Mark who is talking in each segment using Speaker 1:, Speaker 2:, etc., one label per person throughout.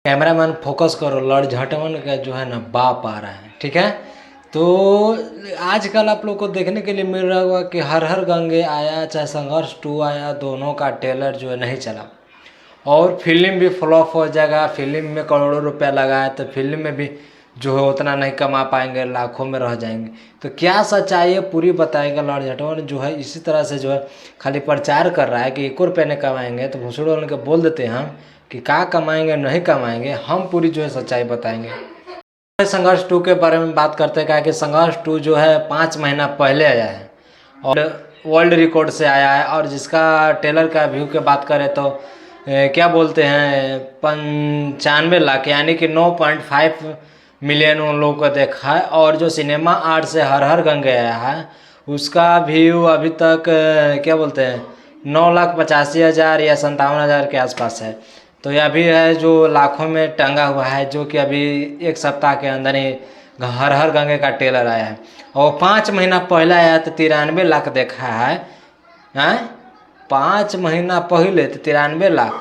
Speaker 1: Cameraman focus करो, Lord झटवन का जो है ना बाप आ रहा है, ठीक है। तो आजकल आप लोग को देखने के लिए मिल रहा होगा कि हर हर गंगे आया, चाहे संघर्ष 2 आया, दोनों का ट्रेलर जो है नहीं चला और फिल्म भी फ्लॉप हो जाएगा। फिल्म में करोड़ों रुपया लगाए तो फिल्म में भी जो है उतना नहीं कमा पाएंगे, लाखों में रह जाएंगे। तो क्या सच्चाई है पूरी बताएगा लॉर्ड झटवन जो है। इसी तरह से जो है खाली प्रचार कर रहा है कि 1 रुपये नहीं कमाएंगे, तो भूसड़ो वाले को बोल देते हैं हम कि क्या कमाएंगे नहीं कमाएंगे, हम पूरी जो है सच्चाई बताएंगे। संघर्ष 2 के बारे में बात करते हैं, क्या कि संघर्ष 2 जो है 5 महीना पहले आया है और वर्ल्ड रिकॉर्ड से आया है। और जिसका ट्रेलर का व्यू की बात करें तो क्या बोलते हैं 95 लाख यानी कि 9.5 मिलियन उन लोगों को देखा है। और जो सिनेमा आर्ट से हर हर गंगे आया है उसका व्यू अभी तक क्या बोलते हैं 9,85,000 या 57,000 के आसपास है। तो यह भी है जो लाखों में टंगा हुआ है, जो कि अभी 1 सप्ताह के अंदर ही हर हर गंगे का ट्रेलर आया है। और 5 महीना पहले आया तो 93 लाख देखा है। 5 महीना पहले तो 93 लाख,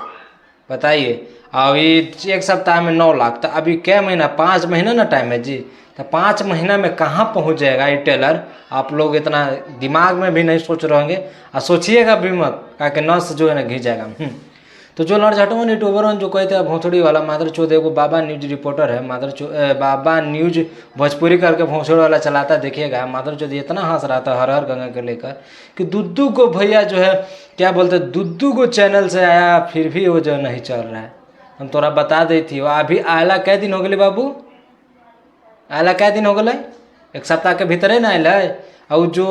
Speaker 1: बताइए। अभी 1 सप्ताह में 9 लाख, तो अभी क्या महीना 5 महीना ना टाइम है जी। तो 5 महीना में कहाँ पहुँच जाएगा ये ट्रेलर, आप लोग इतना दिमाग में भी नहीं सोच रहे होंगे और सोचिएगा भी मत, क्या नस जो है ना घिस जाएगा। तो जो लॉर्ड झटवन यूट्यूबर जो कहते हैं भोंसड़ी वाला मादर चौथ, एगो बाबा न्यूज रिपोर्टर है, बाबा न्यूज भोजपुरी करके भोंसड़ी वाला चलाता, देखिएगा मादर चौथ इतना हंस रहा था हर हर गंगा के लेकर कि दुद्दू को भैया जो है क्या बोलते दुद्दू को चैनल से आया फिर भी वो जो नहीं चल रहा है। हम तोरा बता दी थी वो अभी आयला कै दिन हो गए बाबू, आयला कै दिन हो गए, 1 सप्ताह के भीतर ना आयल है। और जो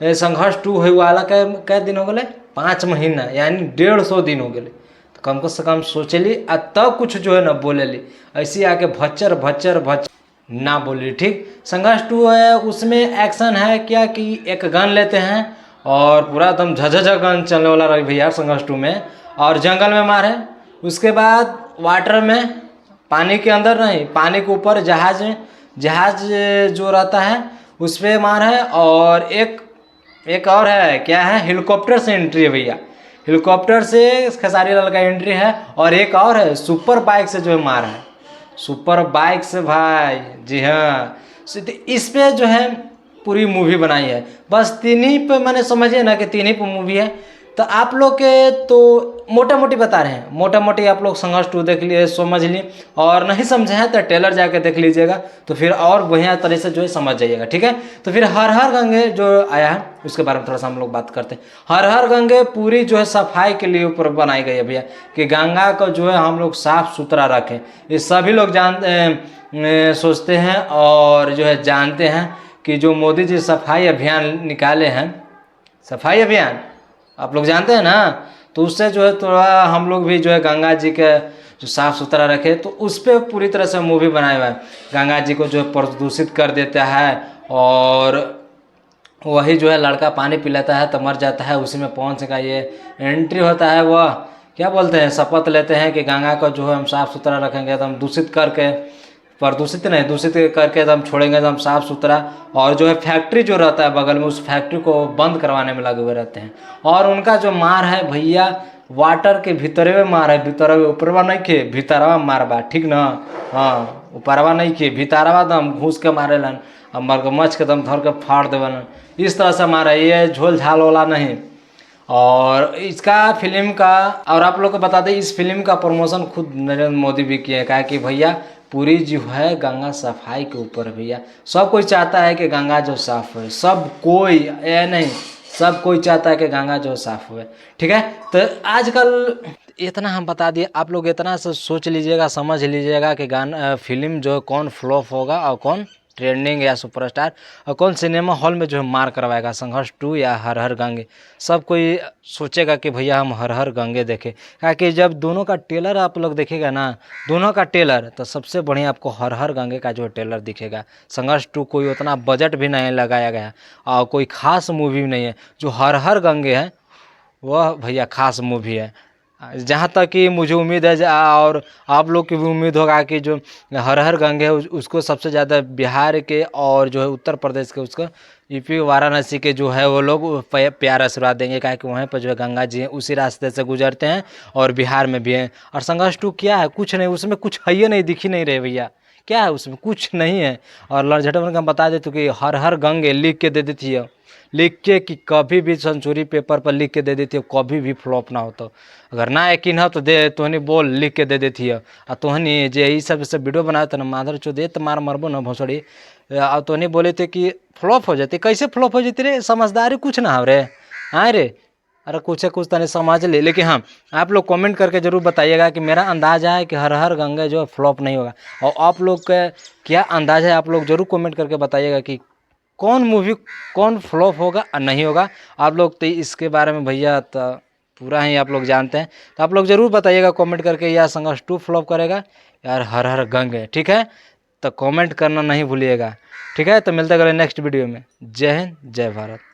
Speaker 1: संघर्ष 2 है वो आला कै दिन हो गए 5 महीना यानी 150 दिन हो गए। तो कम से कम सोचली आ तब कुछ जो है ना बोलेली, ऐसी आके भच्चर भच्चर भच्चर ना बोली, ठीक। संघर्ष 2 है उसमें एक्शन है क्या कि एक गन लेते हैं और पूरा एकदम झझझ गन चलने वाला रही भैया संघर्ष 2 में, और जंगल में मारे, उसके बाद वाटर में, पानी के अंदर नहीं, पानी के ऊपर जहाज जो रहता है उस पर मार है। और एक और है क्या है, हेलीकॉप्टर से एंट्री है भैया, हेलीकॉप्टर से खेसारी लाल का एंट्री है। और एक और है सुपर बाइक से जो है मार है, सुपर बाइक से भाई, जी हाँ। इस पे जो है पूरी मूवी बनाई है, बस 3 ही पे मैंने समझे ना कि 3 ही पे मूवी है। तो आप लोग के तो मोटा मोटी बता रहे हैं, मोटा मोटी आप लोग संघर्ष 2 देख लिए समझ लिए, और नहीं समझे हैं तो ट्रेलर जाके देख लीजिएगा तो फिर और बढ़िया तरह से जो है समझ जाइएगा, ठीक है। तो फिर हर हर गंगे जो आया है उसके बारे में थोड़ा सा हम लोग बात करते हैं। हर हर गंगे पूरी जो है सफाई के लिए ऊपर बनाई गई है भैया, कि गंगा को जो है हम लोग साफ सुथरा रखें। ये सभी लोग सोचते हैं और जो है जानते हैं कि जो मोदी जी सफाई अभियान निकाले हैं, सफाई अभियान आप लोग जानते हैं ना, तो उससे जो है थोड़ा हम लोग भी जो है गंगा जी के जो साफ़ सुथरा रखे, तो उस पर पूरी तरह से मूवी बनाया हुआ है। गंगा जी को जो है प्रदूषित कर देता है और वही जो है लड़का पानी पिलाता है तो मर जाता है, उसी में पहुंच का ये एंट्री होता है। वह क्या बोलते हैं शपथ लेते हैं कि गंगा को जो है हम साफ़ सुथरा रखेंगे, तो हम दूषित करके, प्रदूषित नहीं दूषित करके एकदम छोड़ेंगे एकदम साफ़ सुथरा। और जो है फैक्ट्री जो रहता है बगल में उस फैक्ट्री को बंद करवाने में लगे हुए रहते हैं। और उनका जो मार है भैया वाटर के भीतरे में मार है, भीतर ऊपरवा नहीं खे भीतरवा मार बा, ठीक ना। हाँ ऊपरवा नहीं खे भीतरवा दम घूस के मारे लन और मगरमच्छ के दम धर के फाड़ देवन, इस तरह से मारा, ये झोल झाल वाला नहीं। और इसका फिल्म का, और आप लोग को बता दें इस फिल्म का प्रमोशन खुद नरेंद्र मोदी भी किए, कहा कि भैया पूरी जो है गंगा सफाई के ऊपर भैया, सब कोई चाहता है कि गंगा जो साफ हो, सब कोई ये नहीं, सब कोई चाहता है कि गंगा जो साफ हुए, ठीक है। तो आजकल इतना हम बता दिए, आप लोग इतना से सोच लीजिएगा, समझ लीजिएगा कि गाना फिल्म जो कौन फ्लॉप होगा और कौन ट्रेंडिंग या सुपरस्टार, और कौन सिनेमा हॉल में जो है मार करवाएगा, संघर्ष 2 या हर हर गंगे। सब कोई सोचेगा कि भैया हम हर हर गंगे देखें, क्योंकि जब दोनों का ट्रेलर आप लोग देखेगा ना, दोनों का ट्रेलर, तो सबसे बढ़िया आपको हर हर गंगे का जो ट्रेलर दिखेगा। संघर्ष 2 कोई उतना बजट भी नहीं लगाया गया और कोई खास मूवी भी नहीं है। जो हर हर गंगे है वह भैया खास मूवी है। जहाँ तक कि मुझे उम्मीद है और आप लोग की भी उम्मीद होगा कि जो हर हर गंगे है उसको सबसे ज़्यादा बिहार के और जो है उत्तर प्रदेश के उसको यूपी वाराणसी के जो है वो लोग प्यार आशीर्वाद देंगे, क्या कि वहाँ पर जो है गंगा जी हैं उसी रास्ते से गुजरते हैं, और बिहार में भी हैं। और संघर्ष 2 क्या है, कुछ नहीं, उसमें कुछ है ही नहीं, दिख ही नहीं रहे भैया, क्या है उसमें, कुछ नहीं है। और लड़झट बन के हम बता देते कि हर हर गंगे लिख के दे देती है, लिख के कि कभी भी सेंचुरी पेपर पर लिख के दे देती है, कभी भी फ्लॉप ना हो। तो अगर ना यकीन हो तो दे तोहनी बोल लिख के दे देती है। आ तोहनी जे ई सब वीडियो बनाए थे ना माधर चौदह तो मार मरबो ना भोसड़ी। आ तोहनी बोले थे कि फ्लॉप हो जाती, कैसे फ्लॉप हो जाती रे, समझदारी कुछ ना हो रे, हाँ रे, अरे कुछ है कुछ तने समझ ले। लेकिन हाँ, आप लोग कमेंट करके जरूर बताइएगा कि मेरा अंदाजा है कि हर हर गंगा जो है फ्लॉप नहीं होगा। और आप लोग का क्या अंदाजा है, आप लोग जरूर कमेंट करके बताइएगा कि कौन मूवी कौन फ्लॉप होगा और नहीं होगा। आप लोग तो इसके बारे में भैया तो पूरा ही आप लोग जानते हैं, तो आप लोग ज़रूर बताइएगा कमेंट करके, या संघर्ष 2 फ्लॉप करेगा यार हर हर गंग है, ठीक है। तो कमेंट करना नहीं भूलिएगा, ठीक है। तो मिलते हैं अगले नेक्स्ट वीडियो में। जय हिंद, जय भारत।